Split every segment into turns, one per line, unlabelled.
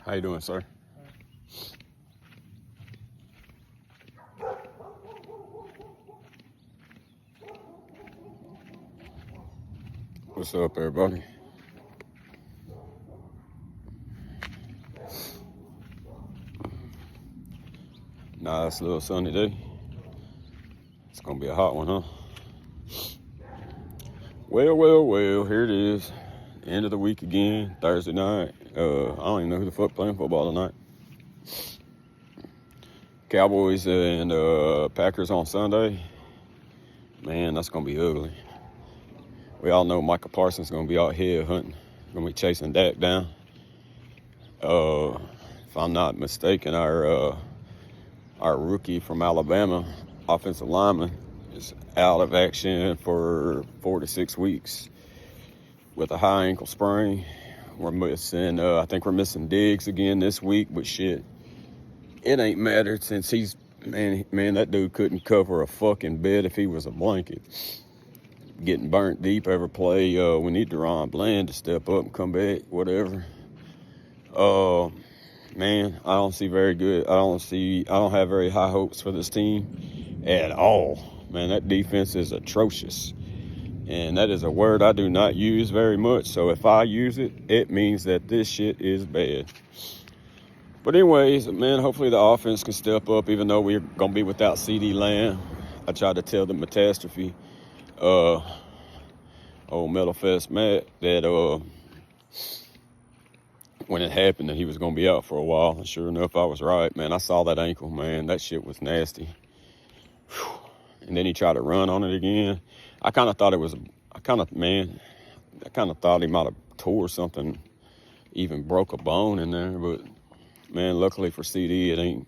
How you doing, sir? What's up, everybody? Nice little sunny day. It's gonna be a hot one, huh? Well, here it is. End of the week again, Thursday night. I don't even know who the fuck playing football tonight. Cowboys and Packers on Sunday. Man, that's gonna be ugly. We all know Michael Parsons gonna be out here hunting, gonna be chasing Dak down. If I'm not mistaken, our rookie from Alabama, offensive lineman, is out of action for 4 to 6 weeks with a high ankle sprain. We're missing, I think we're missing Diggs again this week, but shit, it ain't mattered since man, that dude couldn't cover a fucking bed if he was a blanket. Getting burnt deep every play. We need Deron Bland to step up and come back, whatever. Man, I don't see very good. I don't have very high hopes for this team at all. Man, that defense is atrocious. And that is a word I do not use very much. So if I use it, it means that this shit is bad. But anyways, man, hopefully the offense can step up, even though we're going to be without CeeDee Lamb. I tried to tell the Catastrophe, old Metalfest Matt, that when it happened that he was going to be out for a while. And sure enough, I was right, man. I saw that ankle, man. That shit was nasty. Whew. And then he tried to run on it again. I kind of thought he might have tore something, even broke a bone in there. But, man, luckily for CD, it ain't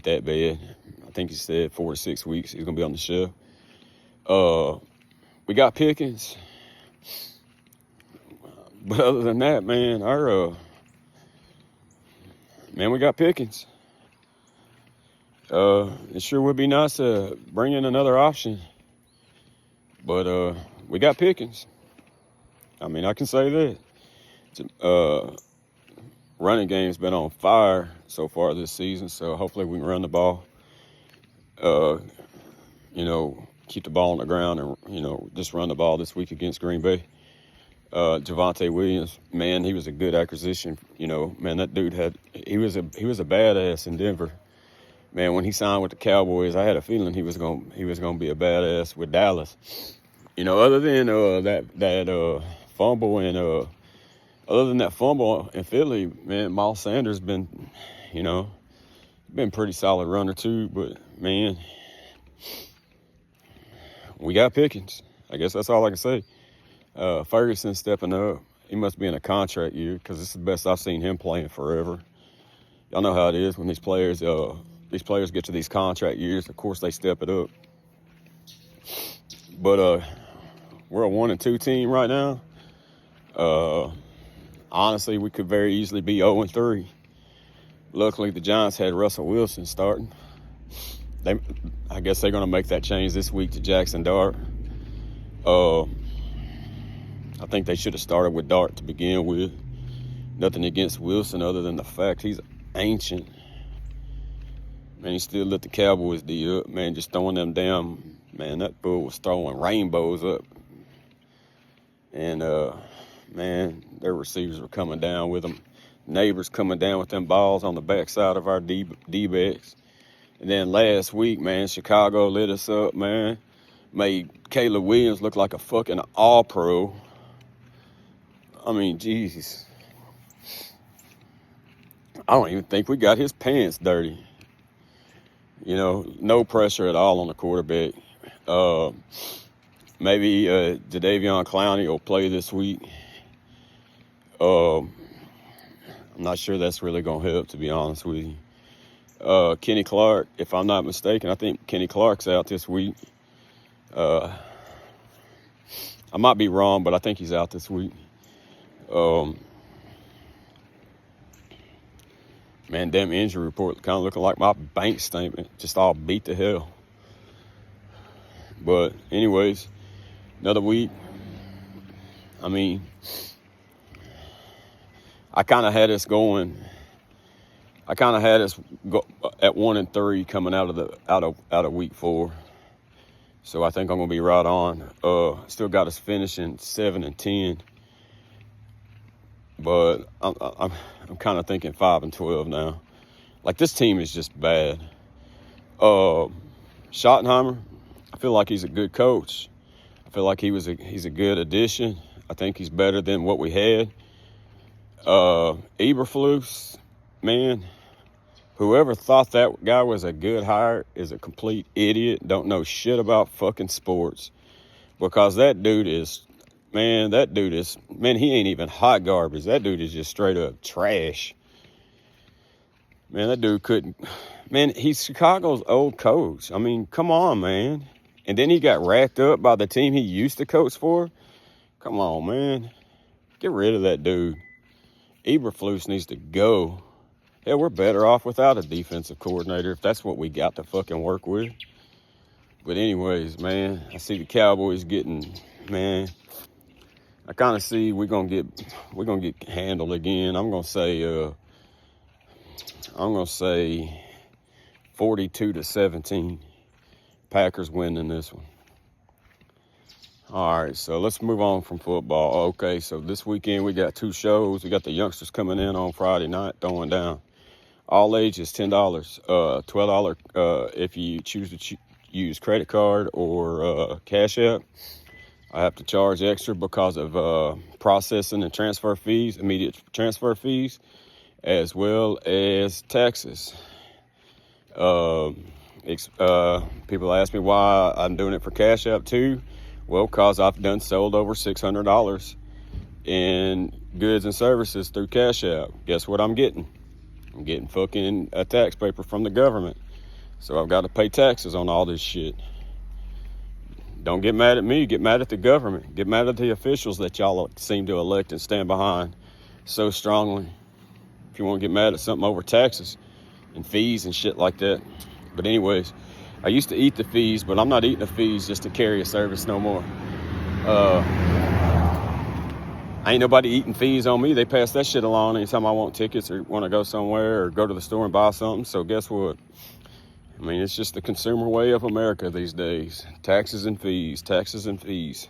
that bad. I think he said 4 to 6 weeks he's going to be on the shelf. We got Pickens. But other than that, man, we got Pickens. It sure would be nice to bring in another option. But we got Pickens. I mean, I can say that. Running game's been on fire so far this season, so hopefully we can run the ball. Keep the ball on the ground and, just run the ball this week against Green Bay. Javonte Williams, man, he was a good acquisition. Man, that dude he was a badass in Denver. Man, when he signed with the Cowboys, I had a feeling he was gonna be a badass with Dallas. Other than that fumble and other than that fumble in Philly, man, Miles Sanders been pretty solid runner too. But man, we got Pickens. I guess that's all I can say. Ferguson stepping up. He must be in a contract year because it's the best I've seen him playing forever. Y'all know how it is when these players get to these contract years. Of course, they step it up. But we're a 1-2 team right now. Honestly, we could very easily be 0-3. Luckily, the Giants had Russell Wilson starting. I guess they're going to make that change this week to Jackson Dart. I think they should have started with Dart to begin with. Nothing against Wilson other than the fact he's ancient. Man, he still lit the Cowboys D up. Man, just throwing them down. Man, that bull was throwing rainbows up. And, man, their receivers were coming down with them. Neighbors coming down with them balls on the backside of our D-backs. And then last week, man, Chicago lit us up, man. Made Caleb Williams look like a fucking all-pro. I mean, Jesus. I don't even think we got his pants dirty. No pressure at all on the quarterback. Maybe Jadeveon Clowney will play this week. I'm not sure that's really going to help, to be honest with you. Kenny Clark, if I'm not mistaken, I think Kenny Clark's out this week. I might be wrong, but I think he's out this week. Man, damn injury report kind of looking like my bank statement, just all beat to hell. But anyways, another week. I mean, I kind of had us going. I kind of had us go at 1-3 coming out of week 4. So I think I'm gonna be right on. Still got us finishing 7-10, but I'm kind of thinking 5-12 now. Like, this team is just bad. Schottenheimer, I feel like he's a good coach. I feel like he's a good addition. I think he's better than what we had. Eberflus, man, whoever thought that guy was a good hire is a complete idiot. Don't know shit about fucking sports, because that dude is, he ain't even hot garbage. That dude is just straight up trash. Man, that dude couldn't. Man, he's Chicago's old coach. I mean, come on, man. And then he got racked up by the team he used to coach for. Come on, man. Get rid of that dude. Eberflus needs to go. Hell, we're better off without a defensive coordinator if that's what we got to fucking work with. But anyways, man, I see the Cowboys getting, man, I kind of see we're gonna get handled again. I'm gonna say 42-17. Packers winning this one. All right, so let's move on from football. Okay, so this weekend we got 2 shows. We got the youngsters coming in on Friday night, throwing down. All ages, $10. $12 if you choose to use credit card or Cash App. I have to charge extra because of processing and transfer fees, immediate transfer fees, as well as taxes. People ask me why I'm doing it for Cash App too. Well, because I've sold over $600 in goods and services through Cash App. Guess what I'm getting? I'm getting fucking a tax paper from the government. So I've got to pay taxes on all this shit. Don't get mad at me. Get mad at the government. Get mad at the officials that y'all seem to elect and stand behind so strongly. If you want to get mad at something over taxes and fees and shit like that. But anyways, I used to eat the fees, but I'm not eating the fees just to carry a service no more. Ain't nobody eating fees on me. They pass that shit along anytime I want tickets or want to go somewhere or go to the store and buy something. So guess what? I mean, it's just the consumer way of America these days. Taxes and fees, taxes and fees.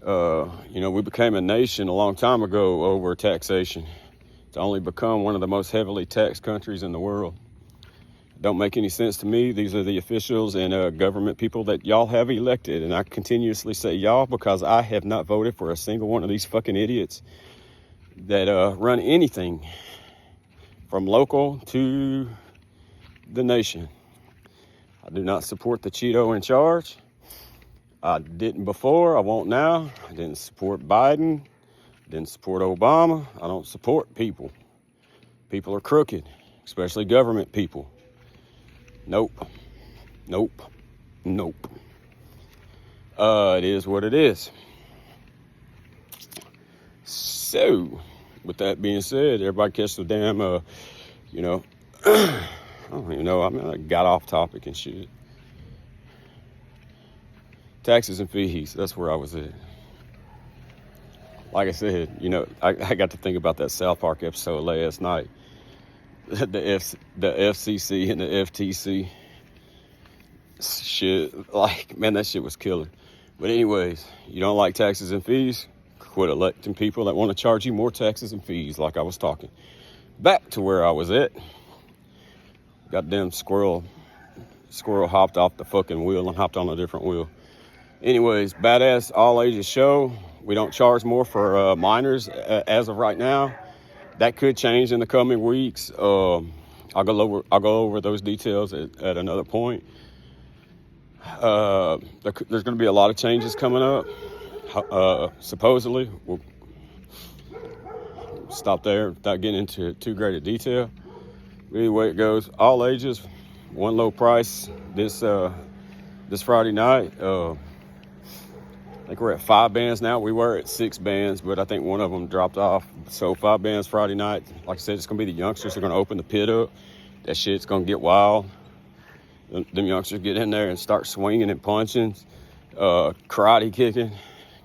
We became a nation a long time ago over taxation to only become one of the most heavily taxed countries in the world. Don't make any sense to me. These are the officials and government people that y'all have elected. And I continuously say y'all because I have not voted for a single one of these fucking idiots that run anything from local to the nation. I do not support the Cheeto in charge. I didn't before. I won't now. I didn't support Biden. Didn't support Obama. I don't support people. People are crooked, especially government people. Nope. It is what it is. So, with that being said, everybody catch the damn, I don't even know. I mean, I got off topic and shit. Taxes and fees, that's where I was at. Like I said, I got to think about that South Park episode last night. The FCC and the FTC shit, like, man, that shit was killer. But anyways, you don't like taxes and fees? Quit electing people that want to charge you more taxes and fees, like I was talking. Back to where I was at. Goddamn squirrel hopped off the fucking wheel and hopped on a different wheel. Anyways, badass all ages show. We don't charge more for minors as of right now. That could change in the coming weeks. I'll go over those details at another point. There's going to be a lot of changes coming up. Supposedly, we'll stop there without getting into too great a detail. Anyway, it goes all ages, one low price this Friday night. I think we're at 5 bands now. We were at 6 bands, but I think one of them dropped off. So 5 bands Friday night. Like I said, it's going to be the youngsters who are going to open the pit up. That shit's going to get wild. Them youngsters get in there and start swinging and punching, karate kicking,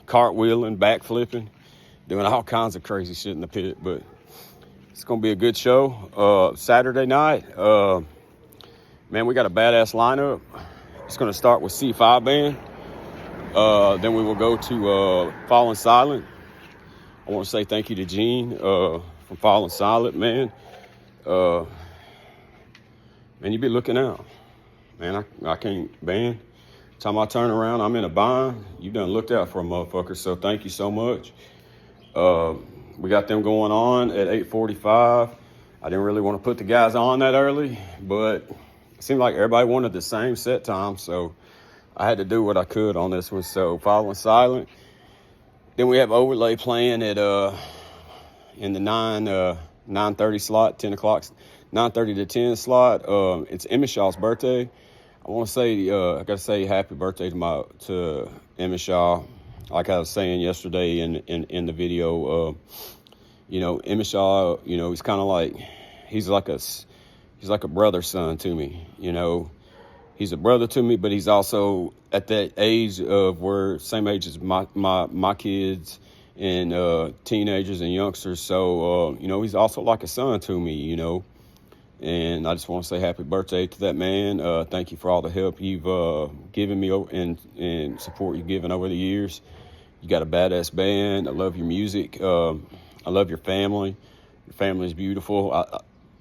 cartwheeling, backflipping, doing all kinds of crazy shit in the pit. But It's going to be a good show. Saturday night, man, we got a badass lineup. It's going to start with C5 Band. Then we will go to Fallen Silent. I want to say thank you to Gene from Fallen Silent, man. Man, you be looking out. Man, I can't, man. Time I turn around, I'm in a bind. You done looked out for a motherfucker, so thank you so much. We got them going on at 8:45. I didn't really want to put the guys on that early, but it seemed like everybody wanted the same set time, so I had to do what I could on this one. So Fallen Silent. Then we have Overlay playing at in the 9:30 slot, 10 o'clock, 9:30 to 10 slot. It's Emmett Shaw's birthday. I want to say I got to say happy birthday to Emmett Shaw. Like I was saying yesterday in the video, Emmett Shaw, he's kind of like he's like a brother son to me. He's a brother to me, but he's also at that age of where same age as my kids and teenagers and youngsters. So he's also like a son to me. And I just want to say happy birthday to that man. Thank you for all the help you've given me and support you've given over the years. You got a badass band. I love your music. I love your family. Your family is beautiful.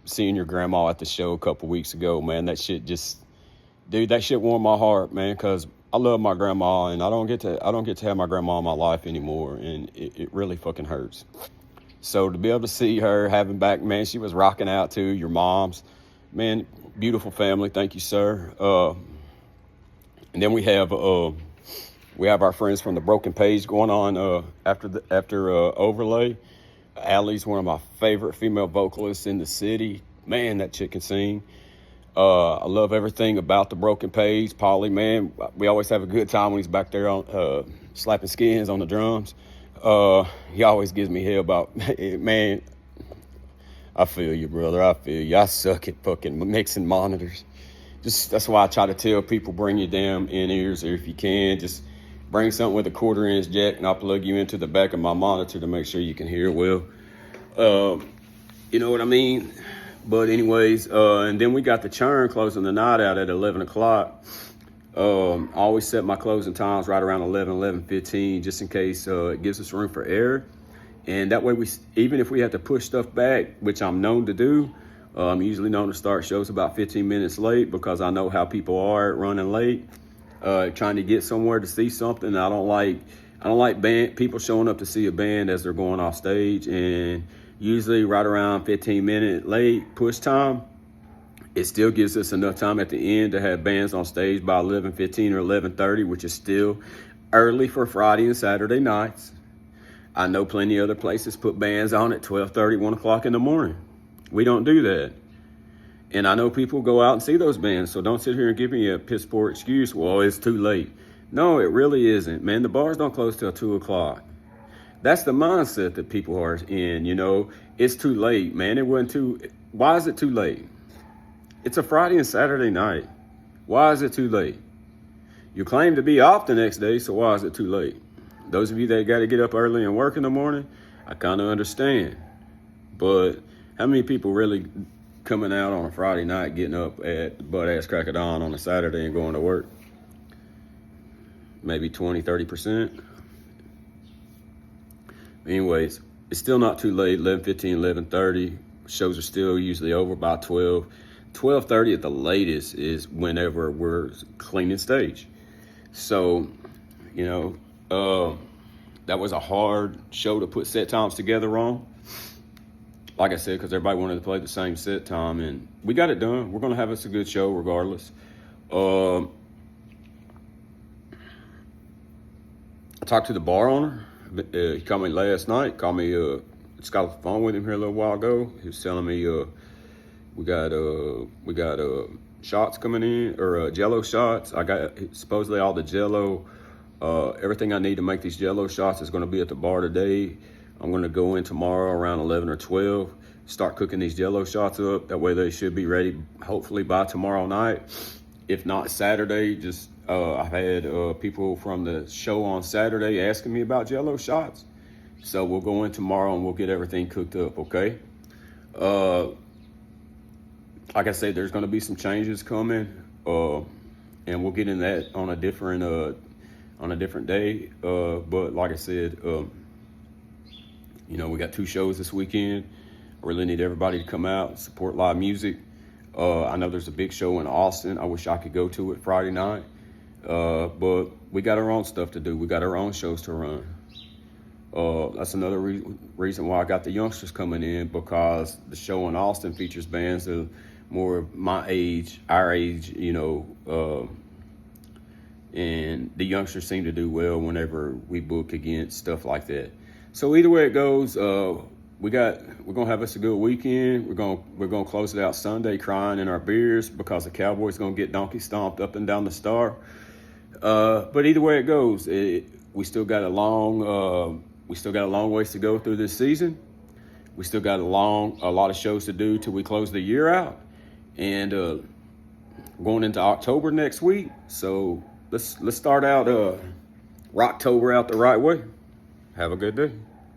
Seeing your grandma at the show a couple weeks ago, man, that shit that shit warmed my heart, man, because I love my grandma, and I don't get to have my grandma in my life anymore, and it really fucking hurts. So to be able to see her having back, man, she was rocking out too. Your mom's, man, beautiful family. Thank you, sir. And then we have our friends from the Broken Page going on after Overlay. Allie's one of my favorite female vocalists in the city. Man, that chick can sing. I love everything about the Broken Page. Polly, man, we always have a good time when he's back there on slapping skins on the drums. He always gives me hell about, man, I feel you, brother. I feel you. I suck at fucking mixing monitors. That's why I try to tell people, bring your damn in-ears, or if you can, just bring something with a 1/4-inch jack, and I'll plug you into the back of my monitor to make sure you can hear well. You know what I mean? But anyways, and then we got the Churn closing the night out at 11 o'clock. I always set my closing times right around 11:15, just in case it gives us room for error. And that way, even if we have to push stuff back, which I'm known to do, I'm usually known to start shows about 15 minutes late because I know how people are running late, trying to get somewhere to see something. I don't like people showing up to see a band as they're going off stage, and usually right around 15-minute late push time. It still gives us enough time at the end to have bands on stage by 11:15 or 11:30, which is still early for Friday and Saturday nights. I know plenty of other places put bands on at 12:30, 1 o'clock in the morning. We don't do that. And I know people go out and see those bands, so don't sit here and give me a piss poor excuse, well, it's too late. No, it really isn't, man. The bars don't close till 2 o'clock. That's the mindset that people are in, It's too late, man. Why is it too late? It's a Friday and Saturday night. Why is it too late? You claim to be off the next day, so why is it too late? Those of you that got to get up early and work in the morning, I kind of understand. But how many people really coming out on a Friday night, getting up at butt-ass crack of dawn on a Saturday and going to work? Maybe 20, 30%. Anyways, it's still not too late. 11:15, 11:30. Shows are still usually over by 12. 12:30 at the latest is whenever we're cleaning stage. So, that was a hard show to put set times together on. Like I said, because everybody wanted to play the same set time, and we got it done. We're going to have us a good show regardless. I talked to the bar owner. He called me last night. Just got off the phone with him here a little while ago. He was telling me we got shots coming in, or Jello shots. I got supposedly all the Jello, everything I need to make these Jello shots is going to be at the bar today. I'm going to go in tomorrow around 11 or 12, start cooking these Jello shots up. That way they should be ready hopefully by tomorrow night. If not Saturday, I've had people from the show on Saturday asking me about Jello shots. So we'll go in tomorrow and we'll get everything cooked up, okay? Uh, like I said, there's going to be some changes coming, and we'll get in that on a different day. But like I said, we got 2 shows this weekend. I really need everybody to come out and support live music. I know there's a big show in Austin. I wish I could go to it Friday night. But we got our own stuff to do. We got our own shows to run. That's another reason why I got the youngsters coming in, because the show in Austin features bands that are more my age, our age, and the youngsters seem to do well whenever we book against stuff like that. So either way it goes, we're gonna have us a good weekend. We're gonna close it out Sunday crying in our beers because the Cowboys gonna get donkey stomped up and down the Star. But either way it goes, we still got a long ways to go through this season. We still got a lot of shows to do till we close the year out, and going into October next week. So let's start out Rocktober out the right way. Have a good day.